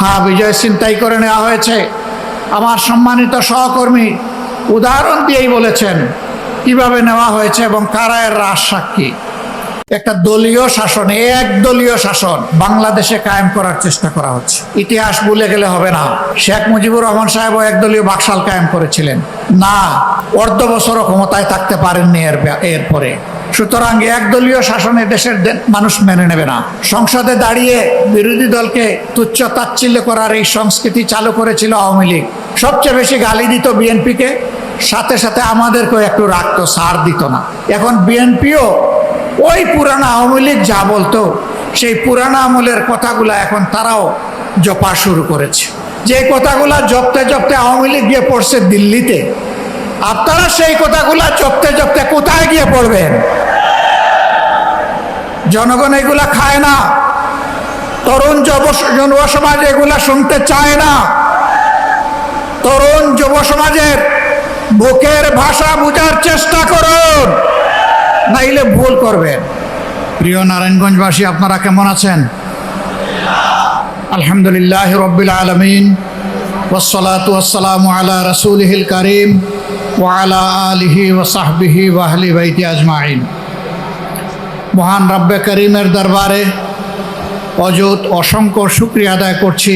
হ্যাঁ, বিজয় ছিনতাই করে নেওয়া হয়েছে। আমার সম্মানিত সহকর্মী উদাহরণ দিয়েই বলেছেন কিভাবে নেওয়া হয়েছে এবং কারা এর রাজ সাক্ষী। একটা দলীয় শাসন, একদলীয় শাসন বাংলাদেশে কায়েম করার চেষ্টা করা হচ্ছে। ইতিহাস ভুলে গেলে হবে না। শেখ মুজিবুর রহমান সাহেবও একদলীয় বাকশাল কায়েম করেছিলেন না, অর্ধ বছরও ক্ষমতায় থাকতে পারেননি এরপরে। সুতরাং একদলীয় শাসনে দেশের মানুষ মেনে নেবে না। সংসদে দাঁড়িয়ে বিরোধী দলকে তুচ্ছ তাচ্ছিল্য করার এই সংস্কৃতি চালু করেছিল আওয়ামী লীগ। সবচেয়ে বেশি গালি দিত বিএনপিকে, সাথে সাথে আমাদেরকেও একটু রাখতো, ছাড় দিত না। এখন বিএনপিও ওই পুরানা আওয়ামী লীগ যা বলতো সেই পুরানা আমলের কথাগুলা এখন তারাও জপা শুরু করেছে। যে কথাগুলা জপতে জপতে আওয়ামী লীগ গিয়ে পড়ছে দিল্লিতে, আপনারা সেই কথাগুলা জপতে জপতে কোথায় গিয়ে পড়বেন? জনগণ এগুলা খায় না, তরুণ যুব সমাজ এগুলা শুনতে চায় না। তরুণ যুব সমাজের বুকের ভাষা বুঝার চেষ্টা করুন, নাইলে ভুল করবেন। প্রিয় নারায়ণগঞ্জবাসী, আপনারা কেমন আছেন? আলহামদুলিল্লাহ রাব্বিল আলামিন, ওয়াসসালাতু ওয়াসসালামু আলা রাসূলিহিল কারীম ওয়া আলা আলিহি ওয়া সাহবিহি ওয়া আহলি বাইতি আজমাইন। মহান রব্বে করিমের দরবারে অযুত অসংখ্য শুকরিয়া আদায় করছি।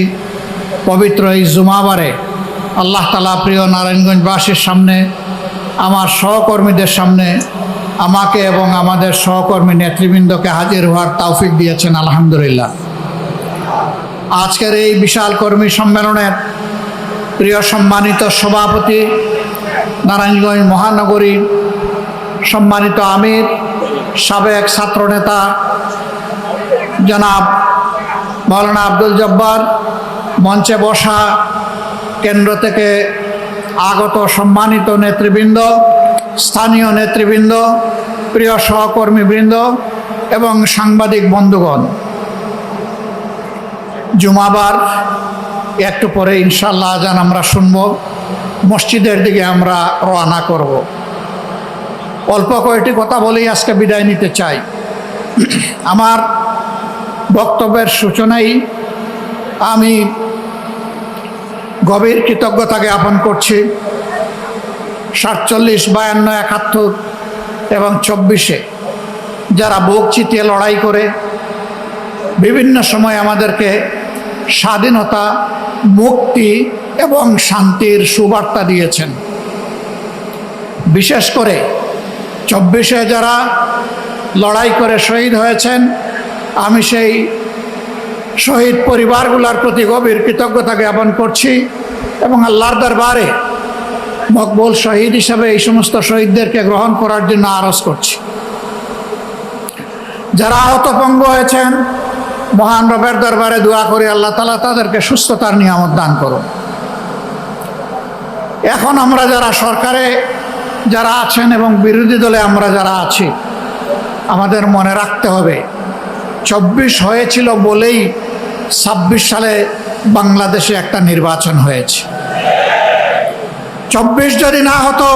পবিত্র এই জুমাবারে আল্লাহ তাআলা প্রিয় নারায়ণগঞ্জবাসীর সামনে, আমার সহকর্মীদের সামনে আমাকে এবং আমাদের সহকর্মী নেতৃবৃন্দকে হাজির হওয়ার তৌফিক দিয়েছেন, আলহামদুলিল্লাহ। আজকের এই বিশাল কর্মী সম্মেলনের প্রিয় সম্মানিত সভাপতি, নারায়ণগঞ্জ মহানগরী সম্মানিত আমির, সাবেক ছাত্রনেতা জনাব মাওলানা আব্দুল জব্বার, মঞ্চে বসা কেন্দ্র থেকে আগত সম্মানিত নেতৃবৃন্দ, স্থানীয় নেতৃবৃন্দ, প্রিয় সহকর্মীবৃন্দ এবং সাংবাদিক বন্ধুগণ, জুমাবার একটু পরে ইনশাআল্লাহ আজান আমরা শুনব, মসজিদের দিকে আমরা রওনা করব। অল্প কয়েকটি কথা বলেই আজকে বিদায় নিতে চাই। আমার বক্তব্যের সূচনায় আমি গভীর কৃতজ্ঞতা জ্ঞাপন করছি 47, 52, 71 এবং 24-এ যারা বুক চিতিয়ে লড়াই করে বিভিন্ন সময় আমাদেরকে স্বাধীনতা, মুক্তি এবং শান্তির সুবার্তা দিয়েছেন। বিশেষ করে 24-এ যারা লড়াই করে শহীদ হয়েছেন, আমি সেই শহীদ পরিবারগুলোর প্রতি গভীর কৃতজ্ঞতা জ্ঞাপন করছি এবং আল্লাহর দরবারে মকবুল শহীদ হিসাবে এই সমস্ত শহীদদেরকে গ্রহণ করার জন্য আরজ করছি। যারা আহতভঙ্গ হয়েছেন, মহান রবের দরবারে দোয়া করি আল্লাহ তাআলা তাদেরকে সুস্থতার নিয়ামত দান করুন। এখন আমরা যারা সরকারে যারা আছেন এবং বিরোধী দলে আমরা যারা আছি, আমাদের মনে রাখতে হবে 24 হয়েছিল বলেই 26 সালে বাংলাদেশে একটা নির্বাচন হয়েছে। 24 যদি না হতো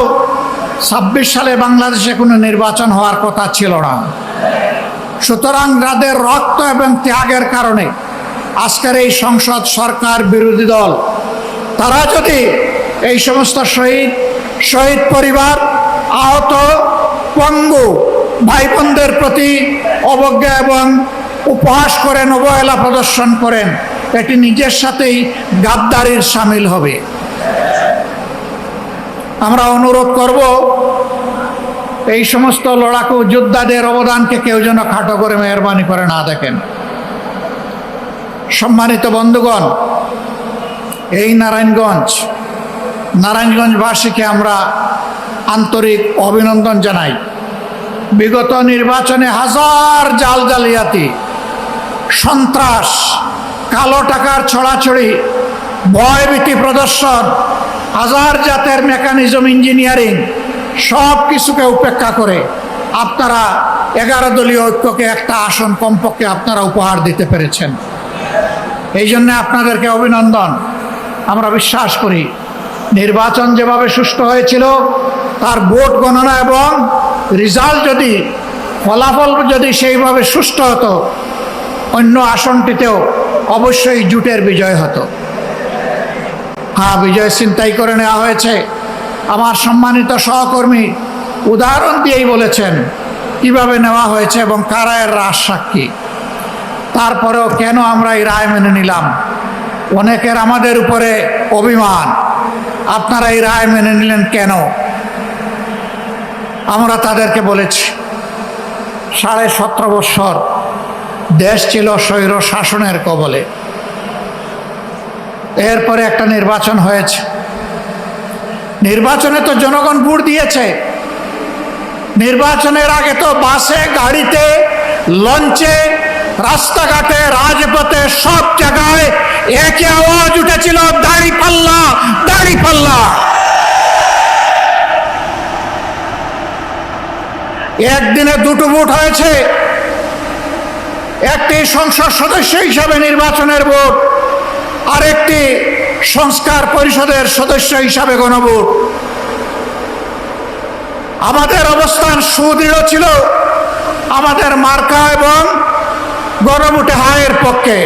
26 সালে বাংলাদেশে কোনো নির্বাচন হওয়ার কথা ছিল না। সুতরাং যাদের রক্ত এবং ত্যাগের কারণে আজকের এই সংসদ, সরকার, বিরোধী দল, তারা যদি এই সমস্ত শহীদ পরিবার, আহত পঙ্গু ভাই বোনদের প্রতি অবজ্ঞা এবং উপহাস করেন, অবহেলা প্রদর্শন করেন, এটি নিজের সাথেই গাদ্দারির সামিল হবে। আমরা অনুরোধ করব এই সমস্ত লড়াকু যোদ্ধাদের অবদানকে কেউ যেন খাটো করে মেহরবানি করে না দেখেন। সম্মানিত বন্ধুগণ, এই নারায়ণগঞ্জবাসীকে আমরা আন্তরিক অভিনন্দন জানাই। বিগত নির্বাচনে হাজার জালিয়াতি, সন্ত্রাস, কালো টাকার ছড়াছড়ি, ভয়ভীতি প্রদর্শন, হাজার জাতের মেকানিজম, ইঞ্জিনিয়ারিং সব কিছুকে উপেক্ষা করে আপনারা 11 দলীয় ঐক্যকে একটা আসন কমপক্ষে আপনারা উপহার দিতে পেরেছেন। এই জন্য আপনাদেরকে অভিনন্দন। আমরা বিশ্বাস করি নির্বাচন যেভাবে সুষ্ঠু হয়েছিল, তার ভোট গণনা এবং রেজাল্ট ফলাফল যদি সেইভাবে সুষ্ঠু হতো, অন্য আসনটিতেও অবশ্যই জোটের বিজয় হতো। হ্যাঁ, বিজয় ছিনতাই করে নেওয়া হয়েছে। আমার সম্মানিত সহকর্মী উদাহরণ দিয়েই বলেছেন কিভাবে নেওয়া হয়েছে এবং কারা এর রাজ সাক্ষী। তারপরেও কেন আমরা এই রায় মেনে নিলাম? অনেকের আমাদের উপরে অভিমান, আপনারা এই রায় মেনে নিলেন কেন? আমরা তাদেরকে বলেছি 17.5 বৎসর দেশ ছিল স্বৈর শাসনের কবলে। এরপরে একটা নির্বাচন হয়েছে। নির্বাচনে তো জনগণ ভোট দিয়েছে। নির্বাচনের আগে তো বাসে, গাড়িতে, লঞ্চে, রাস্তাঘাটে, রাজপথে সব জায়গায় একই আওয়াজ উঠেছিল, দাঁড়িপাল্লা, দাঁড়িপাল্লা। একদিনে দুটো ভোট হয়েছে, একটি সংসদ সদস্য হিসাবে নির্বাচনের ভোট, আরেকটি সংস্কার পরিষদের সদস্য হিসাবে গণভোট। আমাদের অবস্থান সুদৃঢ় ছিল, আমাদের মার্কা এবং গণভোটে হায়ের পক্ষে।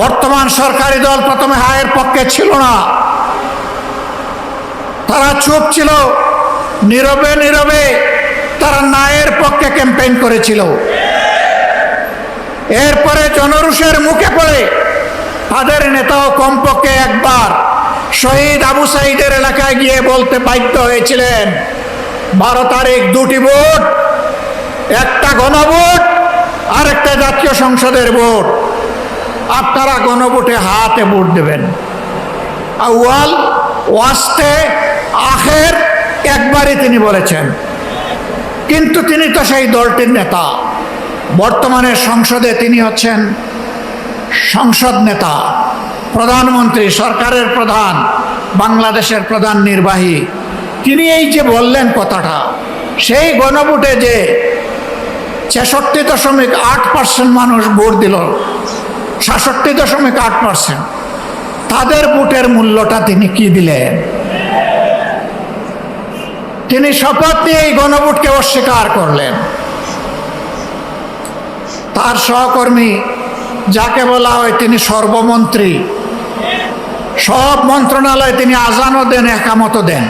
বর্তমান সরকারি দল প্রথমে হায়ের পক্ষে ছিল না, তারা চুপ ছিল, নীরবে নীরবে তারা নায়ের পক্ষে ক্যাম্পেইন করেছিল। এরপরে জনরোষের মুখে পড়ে তাদের নেতাও কমপক্ষে একবার শহীদ আবু সাইদের এলাকায় গিয়ে বলতে বাধ্য হয়েছিলেন 12 তারিখ 2টি ভোট, একটা গণভোট আর একটা জাতীয় সংসদের ভোট, আপনারা গণভোটে হাতে ভোট দেবেন। আউয়াল ওয়াস্তে আখের একবারই তিনি বলেছেন, কিন্তু তিনি তো সেই দলটির নেতা। বর্তমানে সংসদে তিনি হচ্ছেন সংসদ নেতা, প্রধানমন্ত্রী, সরকারের প্রধান, বাংলাদেশের প্রধান নির্বাহী। তিনি এই যে বললেন কথাটা, সেই গণভোটে যে 66.8% মানুষ ভোট দিল, 66.8%, তাদের ভোটের মূল্যটা তিনি কি দিলেন? তিনি শপথ নিয়ে এই গণভোটকে অস্বীকার করলেন। তার সহকর্মী যাকে বলা হয় তিনি সর্বমন্ত্রী, সব মন্ত্রণালয়ে তিনি আজানও দেন, একামতও দেন,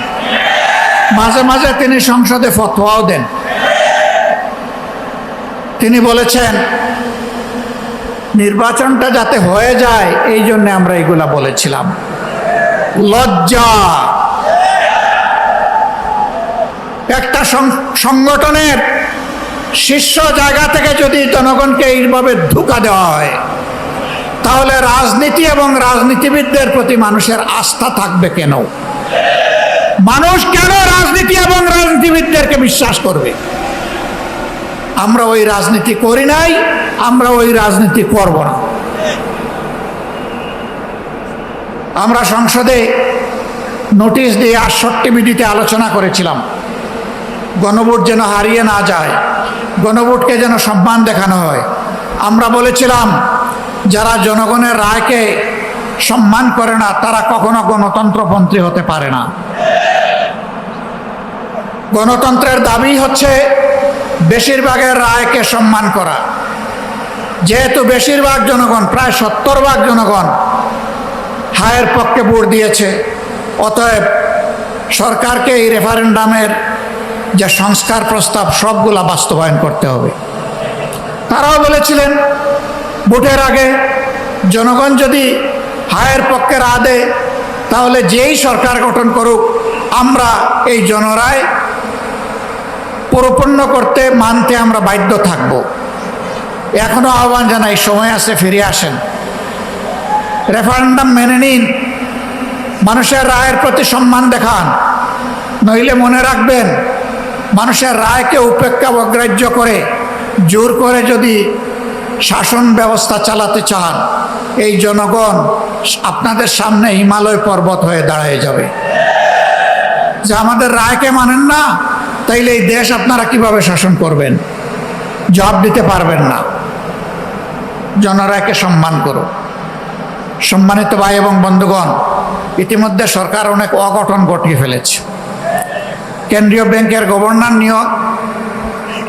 মাঝে মাঝে তিনি সংসদে ফতোয়াও দেন। তিনি বলেছেন নির্বাচনটা যাতে হয়ে যায় এই জন্য আমরা এগুলা বলেছিলাম। লজ্জা! একটা সংগঠনের শীর্ষ জায়গা থেকে যদি জনগণকে এইভাবে ধোঁকা দেওয়া হয়, তাহলে রাজনীতি এবং রাজনীতিবিদদের প্রতি মানুষের আস্থা থাকবে কেন? মানুষ কেন রাজনীতি এবং রাজনীতিবিদদেরকে বিশ্বাস করবে? আমরা ওই রাজনীতি করি নাই, আমরা ওই রাজনীতি করব না। আমরা সংসদে নোটিশ দিয়ে 68 বিধিতে আলোচনা করেছিলাম, গণভোট যেন হারিয়ে না যায়, গণভোটকে যেন সম্মান দেখানো হয়। আমরা বলেছিলাম যারা জনগণের রায়কে সম্মান করে না তারা কখনো গণতন্ত্রপন্থী হতে পারে না। গণতন্ত্রের দাবি হচ্ছে বেশিরভাগের রায়কে সম্মান করা। যেহেতু বেশিরভাগ জনগণ, প্রায় 70% জনগণ হায়ের পক্ষে ভোট দিয়েছে, অতএব সরকারকে এই রেফারেন্ডামের যে সংস্কার প্রস্তাব সবগুলা বাস্তবায়ন করতে হবে। তারাও বলেছিলেন ভোটের আগে জনগণ যদি হায়ের পক্ষে রায় দেয় তাহলে যেই সরকার গঠন করুক আমরা এই জনরায় পরিপূর্ণ করতে মানতে আমরা বাধ্য থাকব। এখনো আহ্বান জানাই, সময় আছে, ফিরে আসেন, রেফারেন্ডাম মেনে নিন, মানুষের রায়ের প্রতি সম্মান দেখান। নইলে মনে রাখবেন, মানুষের রায়কে উপেক্ষা অগ্রাহ্য করে জোর করে যদি শাসন ব্যবস্থা চালাতে চান, এই জনগণ আপনাদের সামনে হিমালয় পর্বত হয়ে দাঁড়িয়ে যাবে। যে আমাদের রায়কে মানেন না, তাইলে এই দেশ আপনারা কিভাবে শাসন করবেন? জবাব দিতে পারবেন না। জনরায়কে সম্মান করো। সম্মানিত ভাই এবং বন্ধুগণ, ইতিমধ্যে সরকার অনেক অঘটন ঘটিয়ে ফেলেছে। কেন্দ্রীয় ব্যাংকের গভর্নর নিয়োগ,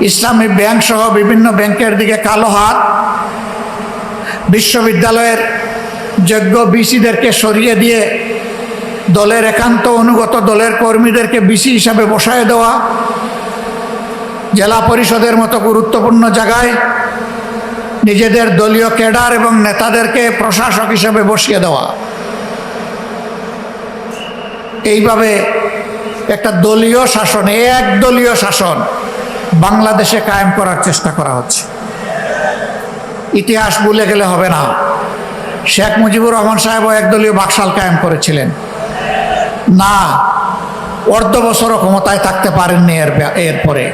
ইসলামী ব্যাংক সহ বিভিন্ন ব্যাংকের দিকে কালো হাত, বিশ্ববিদ্যালয়ের যোগ্য বিসিদেরকে সরিয়ে দিয়ে দলের একান্ত অনুগত দলের কর্মীদেরকে বিসি হিসাবে বসায় দেওয়া, জেলা পরিষদের মতো গুরুত্বপূর্ণ জায়গায় নিজেদের দলীয় ক্যাডার এবং নেতাদেরকে প্রশাসক হিসাবে বসিয়ে দেওয়া, এইভাবে একটা দলীয় শাসন, একদলীয় শাসন বাংলাদেশে কায়েম করার চেষ্টা করা হচ্ছে। ইতিহাস ভুলে গেলে হবে না। শেখ মুজিবুর রহমান সাহেবও একদলীয় বাকশাল কায়েম করেছিলেন না, অর্ধ বছরও ক্ষমতায় থাকতে পারেননি এরপরে।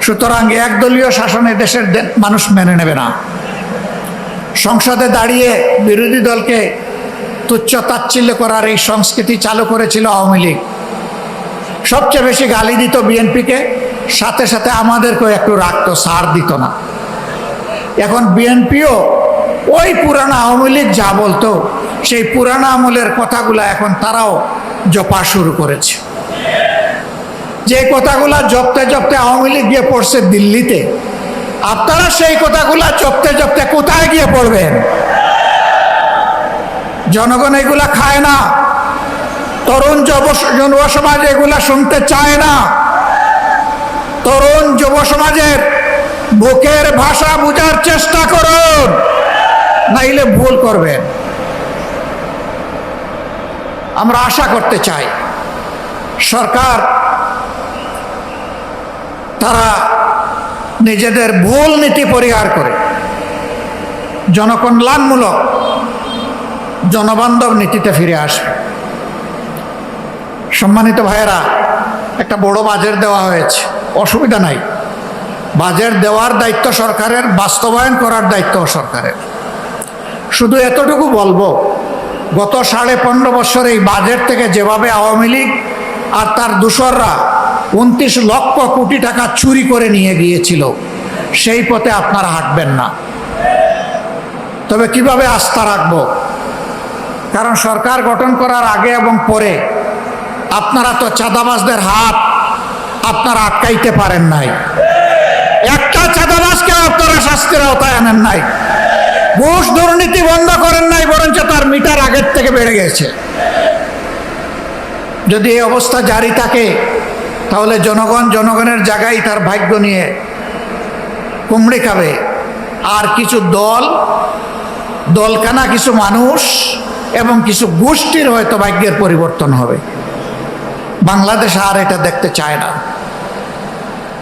সুতরাং একদলীয় শাসনে দেশের মানুষ মেনে নেবে না। সংসদে দাঁড়িয়ে বিরোধী দলকে তুচ্ছ তাচ্ছিল্য করার এই সংস্কৃতি চালু করেছিল আওয়ামী লীগ। সবচেয়ে বেশি গালি দিত বিএনপিকে, সাথে সাথে আমাদেরকেও একটু রাখতো, ছাড় দিত না। এখন বিএনপিও ওই পুরানা আওয়ামী লীগ যা বলতো সেই পুরানা আমলের কথাগুলো এখন তারাও জপা শুরু করেছে। যে কথাগুলা জপতে জপতে আওয়ামী লীগ গিয়ে পড়ছে দিল্লিতে, আপনারা সেই কথাগুলা জপতে জপতে কোথায় গিয়ে পড়বেন? জনগণ এগুলা খায় না, তরুণ যুব সমাজ এগুলা শুনতে চায় না। তরুণ যুব সমাজের বুকের ভাষা বুঝার চেষ্টা করুন, নাইলে ভুল করবেন। আমরা আশা করতে চাই সরকার তারা নিজেদের ভুল নীতি পরিহার করে জনকল্যাণমূলক জনবান্ধব নীতিতে ফিরে আসবে। সম্মানিত ভাইয়েরা, একটা বড় বাজেট দেওয়া হয়েছে, অসুবিধা নাই। বাজেট দেওয়ার দায়িত্ব সরকারের, বাস্তবায়ন করার দায়িত্ব সরকারের। শুধু এতটুকু বলবো, গত 15.5 বছর এই বাজেট থেকে যেভাবে আওয়ামী লীগ আর তার দূষররা 29 লক্ষ কোটি টাকা চুরি করে নিয়ে গিয়েছিল, সেই পথে আপনারা হাঁটবেন না। তবে কিভাবে আস্থা রাখবো? কারণ সরকার গঠন করার আগে এবং পরে আপনারা তো চাঁদাবাজদের হাত আপনারা আটকাইতে পারেন নাই। একটা চাঁদাবাজকে আপনারা শাস্তির আওতায় আনেন নাই। ঘুষ দুর্নীতি বন্ধ করেন নাই, বরঞ্চ তার মিটার আগের থেকে বেড়ে গেছে। যদি এই অবস্থা জারি থাকে তাহলে জনগণের জায়গায় তার ভাগ্য নিয়ে কুমড়ি খাবে। আর কিছু দলকানা কিছু মানুষ এবং কিছু গোষ্ঠীর হয়তো ভাগ্যের পরিবর্তন হবে। বাংলাদেশ আর এটা দেখতে চায় না।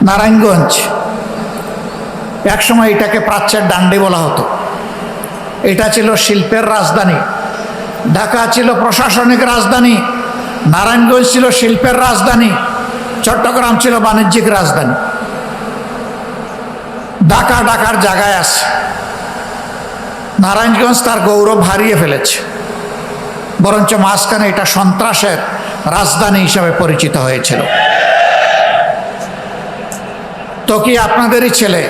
নারায়ণগঞ্জ একসময় এটাকে প্রাচ্যের ডান্ডি বলা হতো। এটা ছিল শিল্পের রাজধানী, ঢাকা ছিল প্রশাসনিক রাজধানী, নারায়ণগঞ্জ ছিল শিল্পের রাজধানী, চট্টগ্রাম ছিল বাণিজ্যিক রাজধানী। ঢাকার জায়গায় আছে। নারায়ণগঞ্জ তার গৌরব হারিয়ে ফেলেছে, বরঞ্চ মাঝখানে এটা সন্ত্রাসের রাজধানী হিসাবে পরিচিত হয়েছিল। তো কি আপনাদেরই ছেলে,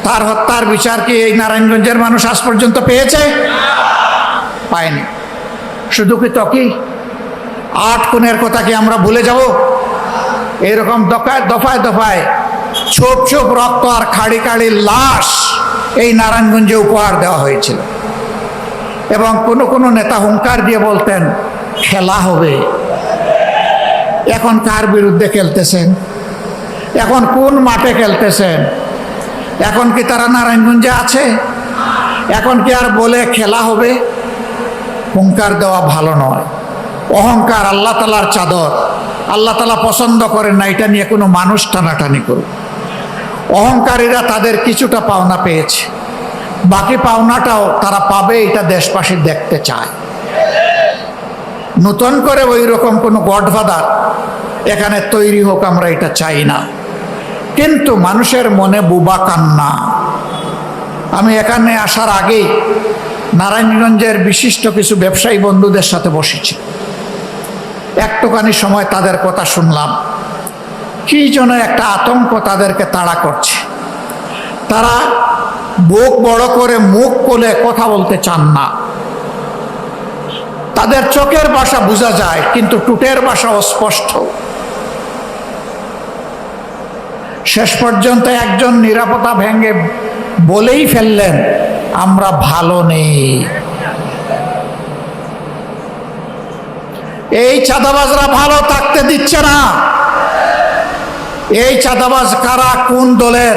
তার হত্যার বিচার কি এই নারায়ণগঞ্জের মানুষ আজ পর্যন্ত পেয়েছে? পায়নি। শুধু কি তকি 8 খুনের কথা কি আমরা ভুলে যাব? এরকম দফায় দফায় ছোপ ছোপ রক্ত আর খাড়ি খাড়ি লাশ এই নারায়ণগঞ্জে উপহার দেওয়া হয়েছিল। এবং কোনো নেতা হুঙ্কার দিয়ে বলতেন খেলা হবে। এখন কার বিরুদ্ধে খেলতেছেন? এখন কোন মাঠে খেলতেছেন? এখন কি তারা নারায়ণগঞ্জে আছে? এখন কি আর বলে খেলা হবে? হুঙ্কার দেওয়া ভালো নয়। অহংকার আল্লাহ তাআলার চাদর, আল্লাহ তাআলা পছন্দ করেন না এটা নিয়ে কোনো মানুষ টানাটানি করুক। অহংকারীরা তাদের কিছুটা পাওনা পেয়েছে, বাকি পাওনাটাও তারা পাবে, এটা দেশবাসী দেখতে চায়। নতুন করে ওই রকম কোনো গডফাদার এখানে তৈরি হোক, আমরা এটা চাই না। কিন্তু মানুষের মনে বুবা কান্না। আমি এখানে আসার আগেই নারায়ণগঞ্জের বিশিষ্ট কিছু ব্যবসায়ী বন্ধুদের সাথে বসেছি। একটুখানি সময় তাদের কথা শুনলাম। কি যেন একটা আতঙ্ক তাদেরকে তাড়া করছে। তারা বুক বড় করে মুখ খুলে কথা বলতে চান না। তাদের চোখের ভাষা বোঝা যায়, কিন্তু টুটের ভাষা অস্পষ্ট। শেষ পর্যন্ত একজন নিরাপত্তা ভেঙে বলেই ফেললেন, আমরা ভালো নেই। এই চাঁদাবাজরা ভালো থাকতে দিচ্ছে না। এই চাঁদাবাজ কারা, কোন দলের?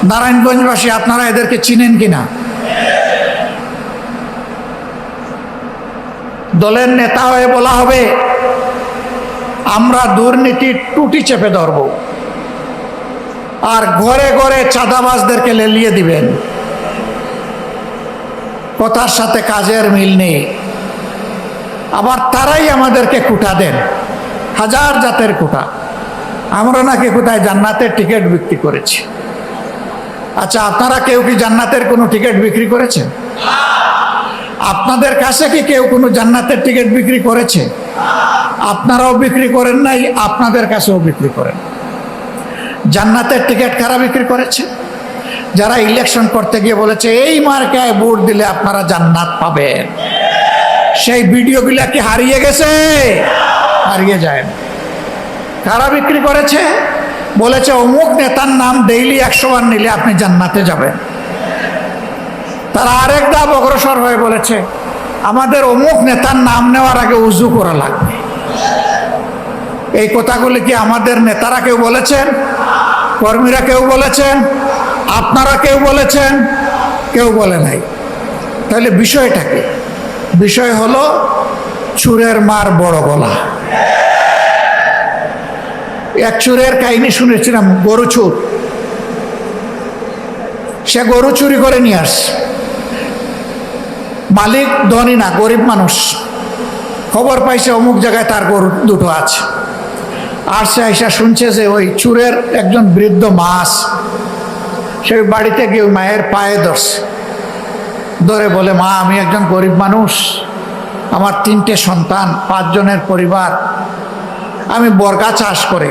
নারায়ণগঞ্জবাসী আপনারা এদেরকে চিনেন কিনা? দলের নেতা হয়ে বলা হবে আমরা দুর্নীতির টুটি চেপে ধরব, আর ঘরে ঘরে চাঁদাবাজদেরকে লেলিয়ে দিবেন। কথার সাথে কাজের মিল নেই। আবার তারাই আমাদেরকে কুটা দেন, হাজার জাতের কুটা। আমরা নাকি কোথায় জান্নাতের টিকিট বিক্রি করেছি। আচ্ছা, আপনারা কেউ কি জান্নাতের কোনো টিকিট বিক্রি করেছেন? আপনাদের কাছে কি কেউ কোনো জান্নাতের টিকিট বিক্রি করেছে? আপনারাও বিক্রি করেন নাই, আপনাদের কাছেও বিক্রি করেন। জান্নাতের টিকিট কারা বিক্রি করেছে? যারা ইলেকশন করতে গিয়ে বলেছে এই মার্কায় ভোট দিলে আপনারা জান্নাত পাবেন। সেই ভিডিওগুলা কি হারিয়ে গেছে? হারিয়ে যায় না। কারা বিক্রি করেছে? বলেছে অমুক নেতার নাম ডেইলি 100 বার নিলে আপনি জান্নাতে যাবেন। তারা আরেক ধাপ অগ্রসর হয়ে বলেছে আমাদের অমুক নেতার নাম নেওয়ার আগে উজু করা লাগবে। এই কথাগুলি কি আমাদের নেতারা কেউ বলেছেন? কর্মীরা কেউ বলেছেন? আপনারা কেউ বলেছেন? কেউ বলে নাই। তাহলে বিষয়টা কি? বিষয় হলো চুরের মার বড় গলা। এক চুরের কাহিনী শুনেছিলাম, গরু চুর। সে গরু চুরি করে নিয়ে আসে। মালিক ধনী না, গরিব মানুষ। খবর পাইছে অমুক জায়গায় তার গরু দুটো আছে। আর সে আইসা শুনছে যে ওই চুরের একজন বৃদ্ধ মা আছে। সে বাড়িতে গিয়ে মায়ের পায়ে ধরছে, ধরে বলে মা আমি একজন গরিব মানুষ, আমার 3টে সন্তান, 5 জনের পরিবার। আমি বর্গা চাষ করে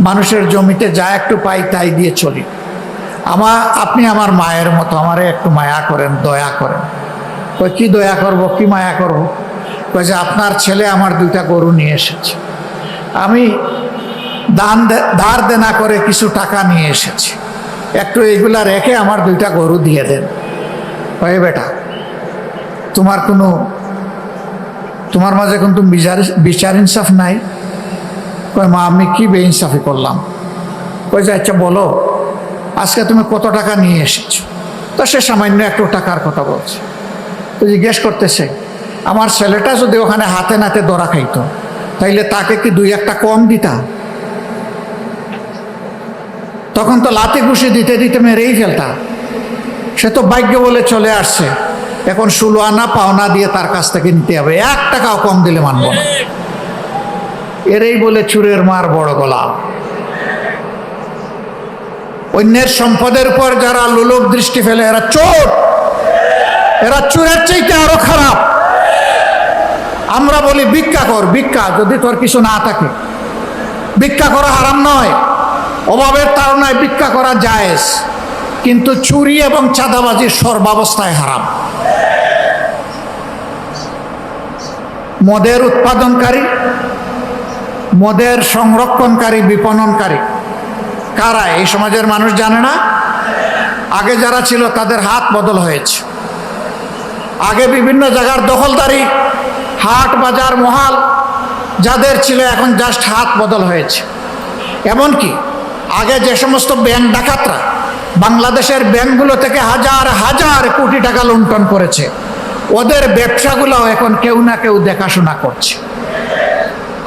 মানুষের জমিতে যা একটু পাই তাই দিয়ে চলি। আপনি আমার মায়ের মতো, আমারে একটু মায়া করেন, দয়া করেন। কই কি দয়া করব, কি মায়া করব? কই যে আপনার ছেলে আমার 2টা গরু নিয়ে এসেছে, আমি ধার দেনা করে কিছু টাকা নিয়ে এসেছি, একটু এইগুলা রেখে আমার 2টা গরু দিয়ে দেন। কই বেটা তোমার মাঝে কিন্তু বিচার ইনসাফ নাই। কই মা আমি কি বেইনসাফি করলাম? কই যে আচ্ছা বলো আজকে তুমি কত টাকা নিয়ে এসেছো? তো সে সামান্য একটু টাকার কথা বলছে। তো জিজ্ঞেস করতেছে আমার ছেলেটা যদি ওখানে হাতে নাতে ধরা খাইতো তাইলে তাকে কি 2-1টা কম দিতা? তখন তো লাথি ঘুষি দিতে দিতে মেরেই ফেলতা। সে তো ভাগ্য বলে চলে আসছে, এখন 16 আনা পাওনা দিয়ে তার কাছ থেকে নিতে হবে, 1 টাকাও কম দিলে মানব না। এরই বলে চুরের মার বড় গলা। অন্যের সম্পদের উপর যারা লোলুপ দৃষ্টি ফেলে এরা চোর, এরা চোরের চাইতে আরো খারাপ। আমরা বলি ভিক্ষা কর, ভিক্ষা যদি তোর কিছু না থাকে। ভিক্ষা করা হারাম নয়, অভাবের তাড়নায় ভিক্ষা করা জায়েজ, কিন্তু চুরি এবং চাঁদাবাজির সর্বাবস্থায় হারাম। মদের উৎপাদনকারী, মদের সংরক্ষণকারী, বিপণনকারী কারা এই সমাজের মানুষ জানে না। আগে যারা ছিল তাদের হাত বদল হয়েছে। আগে বিভিন্ন জায়গার দখলদারি, হাট বাজার মহাল যাদের ছিল এখন জাস্ট হাত বদল হয়েছে। এমনকি আগে যে সমস্ত ব্যাংক ডাকাতরা বাংলাদেশের ব্যাংকগুলো থেকে হাজার হাজার কোটি টাকা লুণ্ঠন করেছে, ওদের ব্যবসাগুলো এখন কেউ না কেউ দেখাশোনা করছে।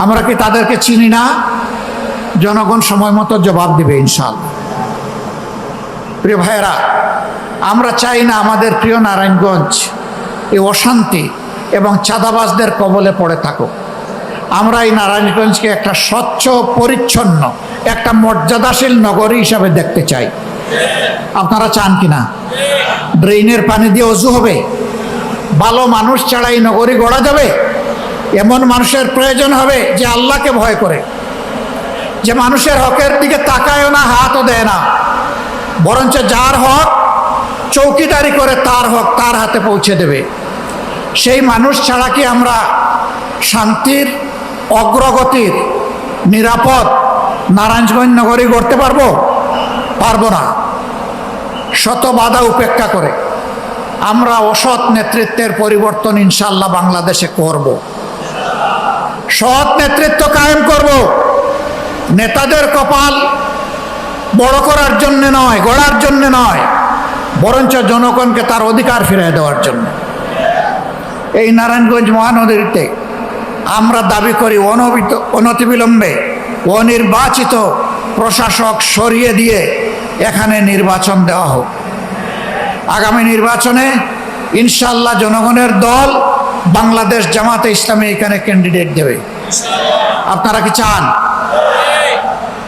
আমরা কি তাদেরকে চিনি না? জনগণ সময় মতো জবাব দিবে ইনশাআল্লাহ। প্রিয় ভাইয়েরা, আমরা চাই না আমাদের প্রিয় নারায়ণগঞ্জ এই অশান্তি এবং চাঁদাবাজদের কবলে পড়ে থাকুক। আমরা এই নারায়ণগঞ্জকে একটা স্বচ্ছ পরিচ্ছন্ন, একটা মর্যাদাশীল নগরী হিসাবে দেখতে চাই। আপনারা চান কিনা? ড্রেনের পানি দিয়ে অজু হবে? ভালো মানুষ ছাড়া এই নগরী গড়া যাবে? এমন মানুষের প্রয়োজন হবে যে আল্লাহকে ভয় করে, যে মানুষের হকের দিকে তাকায়ও না, হাতও দেয় না, বরঞ্চ যার হক চৌকিদারি করে তার হক তার হাতে পৌঁছে দেবে। সেই মানুষ ছাড়া কি আমরা শান্তির, অগ্রগতির, নিরাপদ নারায়ণগঞ্জ নগরী গড়তে পারবো? পারবো না। শত বাধা উপেক্ষা করে আমরা অসৎ নেতৃত্বের পরিবর্তন ইনশাআল্লাহ বাংলাদেশে করব। সৎ নেতৃত্ব কায়েম করব। নেতাদের কপাল বড় করার জন্য নয়, গড়ার জন্য নয়, বরঞ্চ জনগণকে তার অধিকার ফিরিয়ে দেওয়ার জন্য। এই নারায়ণগঞ্জ মহানগরীতে আমরা দাবি করি অনতিবিলম্বে অনির্বাচিত প্রশাসক সরিয়ে দিয়ে এখানে নির্বাচন দেওয়া হোক। আগামী নির্বাচনে ইনশাআল্লাহ জনগণের দল বাংলাদেশ জামাতে ইসলামী এখানে ক্যান্ডিডেট দেবে। আপনারা কি চান?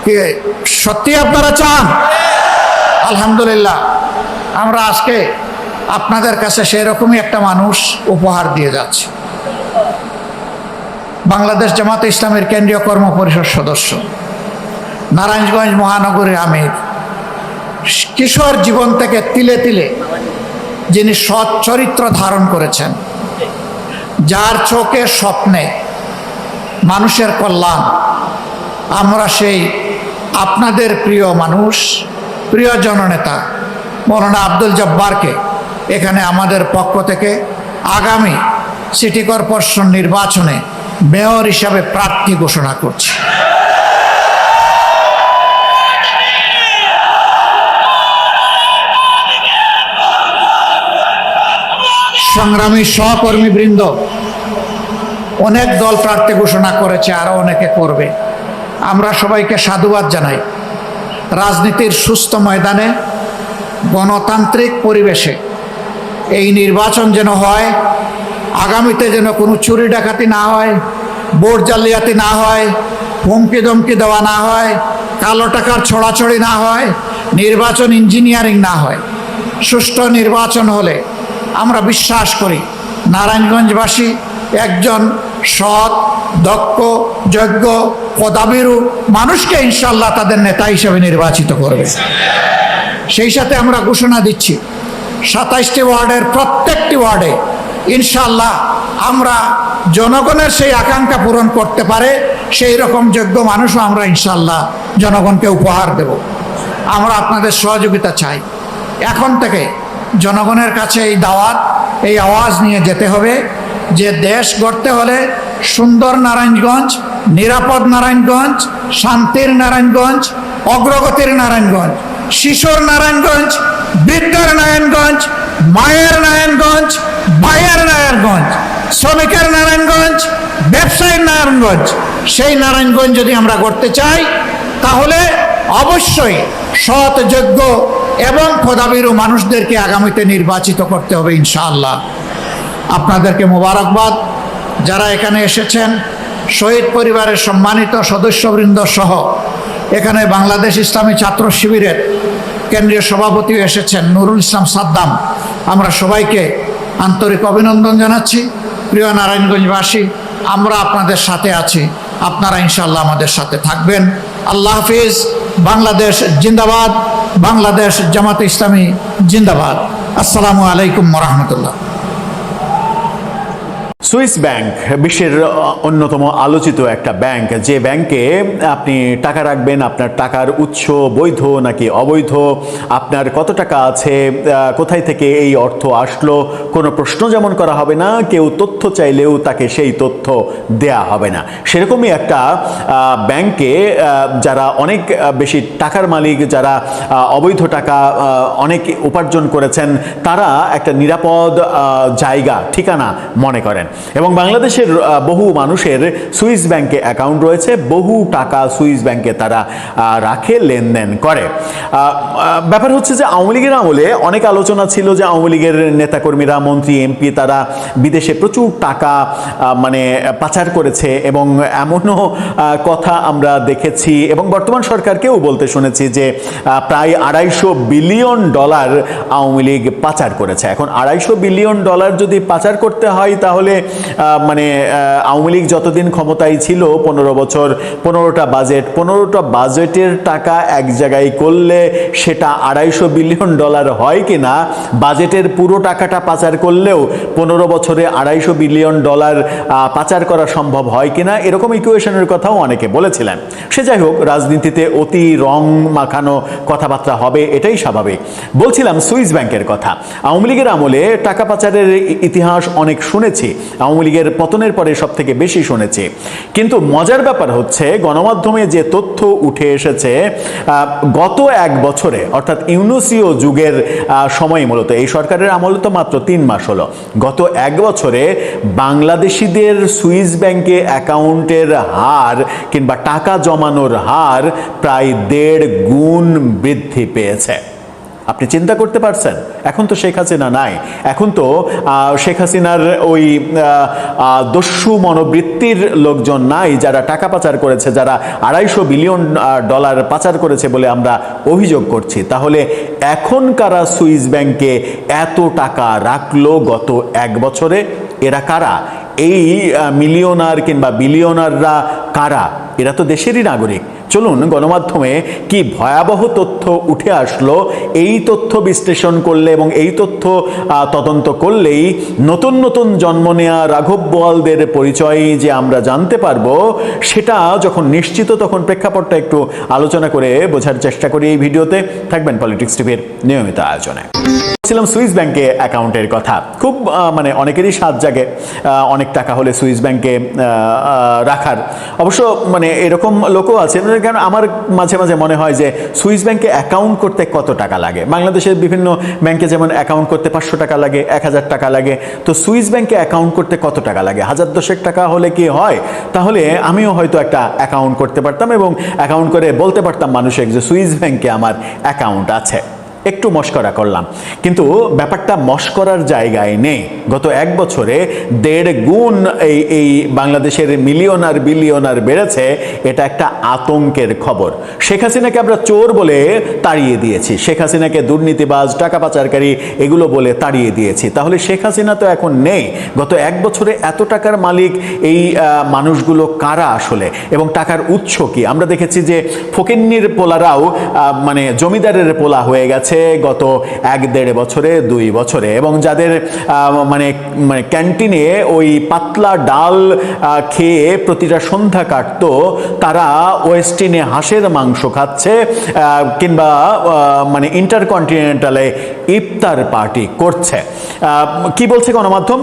কি সত্যি আপনারা চান? আলহামদুলিল্লাহ, আমরা আজকে আপনাদের কাছে সেরকমই একটা মানুষ উপহার দিয়ে যাচ্ছি। বাংলাদেশ জামাতে ইসলামের কেন্দ্রীয় কর্ম পরিষদ সদস্য, নারায়ণগঞ্জ মহানগরীর আমির, কিশোর জীবন থেকে তিলে তিলে যিনি সৎ চরিত্র ধারণ করেছেন, যার চোখে স্বপ্নে মানুষের কল্যাণ, আমরা সেই আপনাদের প্রিয় মানুষ, প্রিয় জননেতা মৌলানা আব্দুল জব্বারকে এখানে আমাদের পক্ষ থেকে আগামী সিটি কর্পোরেশন নির্বাচনে মেয়র হিসাবে প্রার্থী ঘোষণা করছি। সংগ্রামী সহকর্মীবৃন্দ, অনেক দল প্রার্থী ঘোষণা করেছে, আরো অনেকে করবে। আমরা সবাইকে সাধুবাদ জানাই। রাজনীতির সুস্থ ময়দানে গণতান্ত্রিক পরিবেশে এই নির্বাচন যেন হয়, আগামীতে যেন কোনো চুরি ডাকাতি না হয়, ভোট জালিয়াতি না হয়, হুমকি ধমকি দেওয়া না হয়, কালো টাকার ছড়াছড়ি না হয়, নির্বাচন ইঞ্জিনিয়ারিং না হয়। সুষ্ঠু নির্বাচন হলে আমরা বিশ্বাস করি নারায়ণগঞ্জবাসী একজন সৎ, দক্ষ, যোগ্য, পদাবিরু মানুষকে ইনশাআল্লাহ তাদের নেতা হিসেবে নির্বাচিত করবে। সেই সাথে আমরা ঘোষণা দিচ্ছি 27টি ওয়ার্ডের প্রত্যেকটি ওয়ার্ডে ইনশাআল্লাহ আমরা জনগণের সেই আকাঙ্ক্ষা পূরণ করতে পারে সেই রকম যোগ্য মানুষও আমরা ইনশাআল্লাহ জনগণকে উপহার দেব। আমরা আপনাদের সহযোগিতা চাই। এখন থেকে জনগণের কাছে এই দাওয়াত, এই আওয়াজ নিয়ে যেতে হবে যে দেশ গড়তে হলে সুন্দর নারায়ণগঞ্জ, নিরাপদ নারায়ণগঞ্জ, শান্তির নারায়ণগঞ্জ, অগ্রগতির নারায়ণগঞ্জ, শিশুর নারায়ণগঞ্জ, বৃদ্ধের নারায়ণগঞ্জ, মায়ের নারায়ণগঞ্জ, ভাইয়ের নারায়ণগঞ্জ, শ্রমিকের নারায়ণগঞ্জ, ব্যবসায়ীর নারায়ণগঞ্জ, সেই নারায়ণগঞ্জ যদি আমরা করতে চাই তাহলে অবশ্যই সৎ, যোগ্য এবং খোদাবিরু মানুষদেরকে আগামীতে নির্বাচিত করতে হবে ইনশাআল্লাহ। আপনাদেরকে মোবারকবাদ। যারা এখানে এসেছেন, শহীদ পরিবারের সম্মানিত সদস্যবৃন্দ সহ এখানে বাংলাদেশ ইসলামী ছাত্র শিবিরের কেন্দ্রীয় সভাপতিও এসেছেন নুরুল ইসলাম সাদ্দাম, আমরা সবাইকে আন্তরিক অভিনন্দন জানাচ্ছি। প্রিয় নারায়ণগঞ্জবাসী, আমরা আপনাদের সাথে আছি, আপনারা ইনশাআল্লাহ আমাদের সাথে থাকবেন। আল্লাহ হাফিজ। বাংলাদেশ জিন্দাবাদ, বাংলাদেশ জামাতে ইসলামী জিন্দাবাদ। আসসালামু আলাইকুম ওয়া সুইস ব্যাংক বিশ্বের অন্যতম আলোচিত একটা ব্যাংক, যে ব্যাংকে আপনি টাকা রাখবেন, আপনার টাকার উৎস বৈধ নাকি অবৈধ, আপনার কত টাকা আছে, কোথায় থেকে এই অর্থ আসলো, কোনো প্রশ্ন যেমন করা হবে না, কেউ তথ্য চাইলেও তাকে সেই তথ্য দেয়া হবে না। সেরকমই একটা ব্যাংকে যারা অনেক বেশি টাকার মালিক, যারা অবৈধ টাকা অনেক উপার্জন করেছেন, তারা একটা নিরাপদ জায়গা, ঠিকানা মনে করেন। এবং বাংলাদেশের বহু মানুষের সুইস ব্যাংকে অ্যাকাউন্ট রয়েছে, বহু টাকা সুইস ব্যাংকে তারা রাখে, লেনদেন করে। ব্যাপার হচ্ছে যে আওয়ামী লীগের আমলে অনেক আলোচনা ছিল যে আওয়ামী লীগের নেতাকর্মীরা, মন্ত্রী, এমপি তারা বিদেশে প্রচুর টাকা পাচার করেছে, এবং এমনও কথা আমরা দেখেছি এবং বর্তমান সরকারকেও বলতে শুনেছি যে প্রায় $250 বিলিয়ন আওয়ামী লীগ পাচার করেছে। এখন $250 বিলিয়ন যদি পাচার করতে হয় তাহলে মানে আওয়ামী লীগ যতদিন ক্ষমতায় ছিল 15 বছর 15টা বাজেট, 15টা বাজেটের টাকা এক জায়গায় করলে সেটা $250 বিলিয়ন হয় কিনা, বাজেটের পুরো টাকাটা পাচার করলেও 15 বছরে $250 বিলিয়ন পাচার করা সম্ভব হয় কিনা, এরকম ইকুয়েশনের কথাও অনেকে বলেছিলেন। সে যাই হোক, রাজনীতিতে অতি রং মাখানো কথাবার্তা হবে, এটাই স্বাভাবিক। বলছিলাম সুইস ব্যাংকের কথা। আওয়ামী লীগের আমলে টাকা পাচারের ইতিহাস অনেক শুনেছি, আওয়ামী লীগের পতনের পরে সব থেকে বেশি শুনেছি। কিন্তু মজার ব্যাপার হচ্ছে, গণমাধ্যমে যে তথ্য উঠে এসেছে গত এক বছরে, অর্থাৎ ইউনুসীয় যুগের সময়, মূলত এই সরকারের আমলে তো মাত্র 3 মাস হলো, গত এক বছরে বাংলাদেশিদের সুইস ব্যাংকে অ্যাকাউন্টের হার কিংবা টাকা জমানোর হার প্রায় 1.5 গুণ বৃদ্ধি পেয়েছে। আপনি চিন্তা করতে পারছেন? এখন তো শেখ হাসিনা নাই, এখন তো শেখ হাসিনার ওই দস্যু মনোবৃত্তির লোকজন নাই যারা টাকা পাচার করেছে, যারা $250 বিলিয়ন পাচার করেছে বলে আমরা অভিযোগ করছি। তাহলে এখন কারা সুইস ব্যাংকে এত টাকা রাখলো গত এক বছরে? এরা কারা? এই মিলিয়নার কিংবা বিলিয়নাররা কারা? এরা তো দেশেরই নাগরিক। চলুন, গণমাধ্যমে কি ভয়াবহ তথ্য উঠে আসলো, এই তথ্য বিশ্লেষণ করলে এবং এই তথ্য তদন্ত করলেই নতুন নতুন জন্ম নেয়া রাঘব বোয়ালদের পরিচয় যে আমরা জানতে পারবো, সেটা যখন নিশ্চিত তখন প্রেক্ষাপটটা একটু আলোচনা করে বোঝার চেষ্টা করি এই ভিডিওতে। থাকবেন পলিটিক্স টিভির নিয়মিত আয়োজনে। ছিলাম সুইস ব্যাংকে অ্যাকাউন্টের কথা। খুব মানে অনেকেরই স্বাদ জাগে অনেক টাকা হলে সুইস ব্যাংকে রাখার। অবশ্য মানে এরকম লোকও আছে, কারণ আমার মাঝে মাঝে মনে হয় যে সুইস ব্যাংকে অ্যাকাউন্ট করতে কত টাকা লাগে। বাংলাদেশের বিভিন্ন ব্যাংকে যেমন অ্যাকাউন্ট করতে 500 টাকা লাগে, 1000 টাকা লাগে, তো সুইস ব্যাংকে অ্যাকাউন্ট করতে কত টাকা লাগে? 1010 টাকা হলে কি হয়? তাহলে আমিও হয়তো একটা অ্যাকাউন্ট করতে পারতাম এবং অ্যাকাউন্ট করে বলতে পারতাম মানুষকে যে সুইস ব্যাংকে আমার অ্যাকাউন্ট আছে। একটু মস্করা করলাম, কিন্তু ব্যাপারটা মস্করার জায়গায় নেই। গত এক বছরে 1.5 গুণ এই বাংলাদেশের মিলিয়নার বিলিয়নার বেড়েছে। এটা একটা আতঙ্কের খবর। শেখ হাসিনাকে আমরা চোর বলে তাড়িয়ে দিয়েছি, শেখ হাসিনাকে দুর্নীতিবাজ, টাকা পাচারকারী এগুলো বলে তাড়িয়ে দিয়েছি। তাহলে শেখ হাসিনা তো এখন নেই। গত এক বছরে এত টাকার মালিক এই মানুষগুলো কারা আসলে, এবং টাকার উৎস কি? আমরা দেখেছি যে ফকিন্নির পোলারাও মানে জমিদারের পোলা হয়ে গেছে গত 1-1.5 বছরে, 2 বছরে, এবং যাদের মানে ক্যান্টিনে ওই পাতলা ডাল খেয়ে প্রতিটা সন্ধ্যা কাটতো, তারা ওয়েস্টিনে হাঁসের মাংস খাচ্ছে কিংবা মানে ইন্টারকন্টিনেন্টালে ইফতার পার্টি করছে। কি বলছে গণমাধ্যম?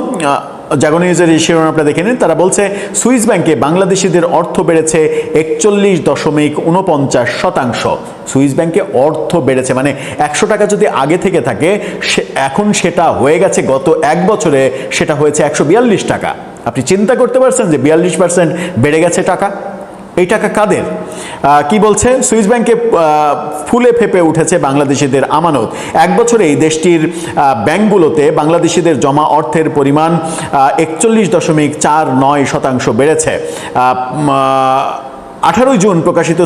জাগো নিউজের শিরোনাম আপনারা দেখে নিন। তারা বলছে সুইস ব্যাংকে বাংলাদেশিদের অর্থ বেড়েছে 41.49%। সুইস ব্যাংকে অর্থ বেড়েছে মানে 100 টাকা যদি আগে থেকে থাকে, এখন সেটা হয়ে গেছে গত এক বছরে সেটা হয়েছে 142 টাকা। আপনি চিন্তা করতে পারছেন যে 42% বেড়ে গেছে টাকা? এই টাকা কাদের? কি বলছে? সুইস ব্যাংকে ফুলে ফেপে উঠেছে বাংলাদেশিদের আমানত। এক বছরে এই দেশটির ব্যাংকগুলোতে বাংলাদেশিদের জমা অর্থের পরিমাণ 41.49% বেড়েছে। 18 জুন প্রকাশিত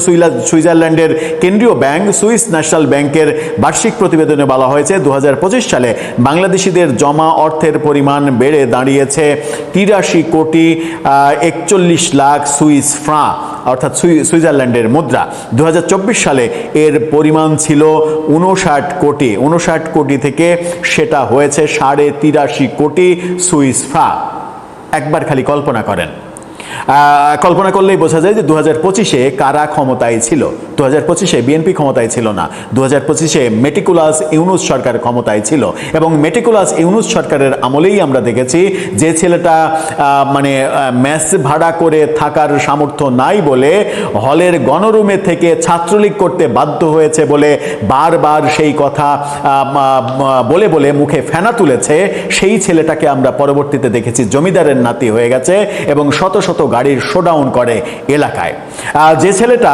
সুইজারল্যান্ডের কেন্দ্রীয় ব্যাংক সুইস ন্যাশনাল ব্যাংকের বার্ষিক প্রতিবেদনে বলা হয়েছে 2025 সালে বাংলাদেশিদের জমা অর্থের পরিমাণ বেড়ে দাঁড়িয়েছে 83.41 লাখ সুইস ফ্রাঁ, অর্থাৎ সুইজারল্যান্ডের মুদ্রা। 2024 সালে এর পরিমাণ ছিল 59 কোটি থেকে সেটা হয়েছে 83.5 কোটি সুইস ফ্রাঁ। একবার খালি কল্পনা করেন। কল্পনা করলেই বোঝা যায় যে 2025-এ কারা ক্ষমতায় ছিল। 2025-এ বিএনপি ক্ষমতায় ছিল না, 2025-এ মেটিকুলাস ইউনুস সরকার ক্ষমতায় ছিল। এবং মেটিকুলাস ইউনুস সরকারের আমলেই আমরা দেখেছি যে ছেলেটা মানে মেস ভাড়া করে থাকার সামর্থ্য নাই বলে হলের গণরুমে থেকে ছাত্রলীগ করতে বাধ্য হয়েছে বলে বারবার সেই কথা বলে বলে মুখে ফেনা তুলেছে, সেই ছেলেটাকে আমরা পরবর্তীতে দেখেছি জমিদারের নাতি হয়ে গেছে এবং শত শত গাড়ির শোডাউন করে এলাকায়। যে ছেলেটা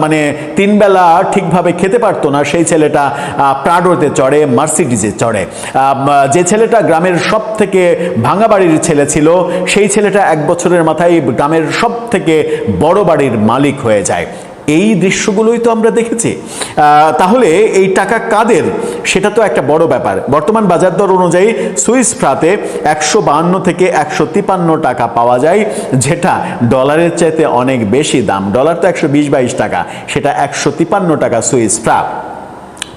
মানে 3 বেলা ঠিকভাবে খেতে পারতো না, সেই ছেলেটা প্রাডোতে চড়ে, মার্সিডিজে চড়ে। যে ছেলেটা গ্রামের সব থেকে ভাঙা বাড়ির ছেলে ছিল, সেই ছেলেটা এক বছরের মাথায় গ্রামের সব থেকে বড় বাড়ির মালিক হয়ে যায়। এই দৃশ্যগুলোই তো আমরা দেখেছি। তাহলে এই টাকা কাদের, সেটা তো একটা বড় ব্যাপার। বর্তমান বাজার দর অনুযায়ী সুইস ফ্রাতে 152 থেকে 153 টাকা পাওয়া যায়, যেটা ডলারের চাইতে অনেক বেশি দাম। ডলার তো 120-22 টাকা, সেটা 153 টাকা সুইস ফ্রা।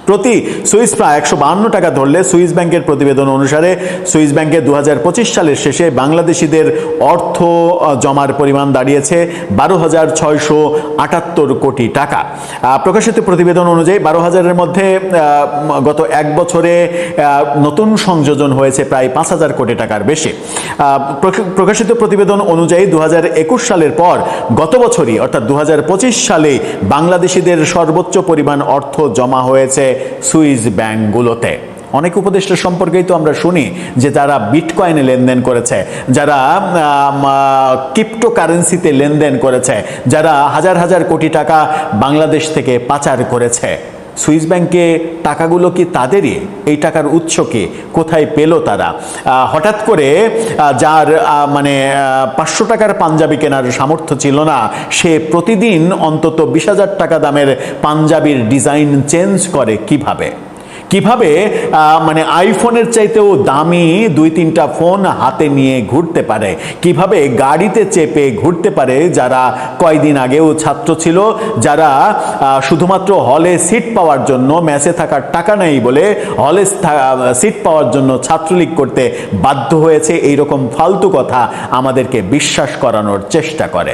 প্রতি সুইস ফ্রা 152 টাকা ধরলে সুইস ব্যাংকের প্রতিবেদন অনুসারে সুইস ব্যাংকে 2025 সালের শেষে বাংলাদেশিদের অর্থ জমার পরিমাণ দাঁড়িয়েছে 12,678 কোটি টাকা। প্রকাশিত প্রতিবেদন অনুযায়ী 12,000-এর মধ্যে গত এক বছরে নতুন সংযোজন হয়েছে প্রায় 5,000 কোটি টাকার বেশি। প্রকাশিত প্রতিবেদন অনুযায়ী 2021 সালের পর গত বছরই অর্থাৎ 2025 সালে বাংলাদেশিদের সর্বোচ্চ পরিমাণ অর্থ জমা হয়েছে সুইস ব্যাংকগুলোতে। অনেক উপদেষ্টা সম্পর্কেই তো আমরা শুনি যে তারা বিটকয়েনে লেনদেন করেছে, যারা ক্রিপ্টোকারেন্সিতে লেনদেন করেছে, যারা হাজার হাজার কোটি টাকা বাংলাদেশ থেকে পাচার করেছে। সুইস ব্যাংকে টাকাগুলো কি তাদেরই? এই টাকার উৎস কি? কোথায় পেল তারা? হঠাৎ করে যার 500 টাকার পাঞ্জাবি কেনার সামর্থ্য ছিল না, সে প্রতিদিন অন্তত 20,000 টাকা দামের পাঞ্জাবির ডিজাইন চেঞ্জ করে কিভাবে? আইফোনের চাইতেও দামি 2-3টা ফোন হাতে নিয়ে ঘুরতে পারে? কিভাবে গাড়িতে চেপে ঘুরতে পারে যারা কয়দিন আগেও ছাত্র ছিল, যারা শুধুমাত্র হলে সিট পাওয়ার জন্য, মেসে থাকার টাকা নেই বলে হলে সিট পাওয়ার জন্য ছাত্রলীগ করতে বাধ্য হয়েছে? এইরকম ফালতু কথা আমাদেরকে বিশ্বাস করানোর চেষ্টা করে।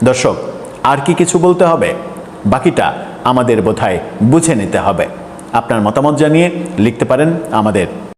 দর্শক, আর কি কিছু বলতে হবে? বাকিটা আমাদের বোধহয় বুঝে নিতে হবে। আপনার মতামত জানিয়ে লিখতে পারেন আমাদের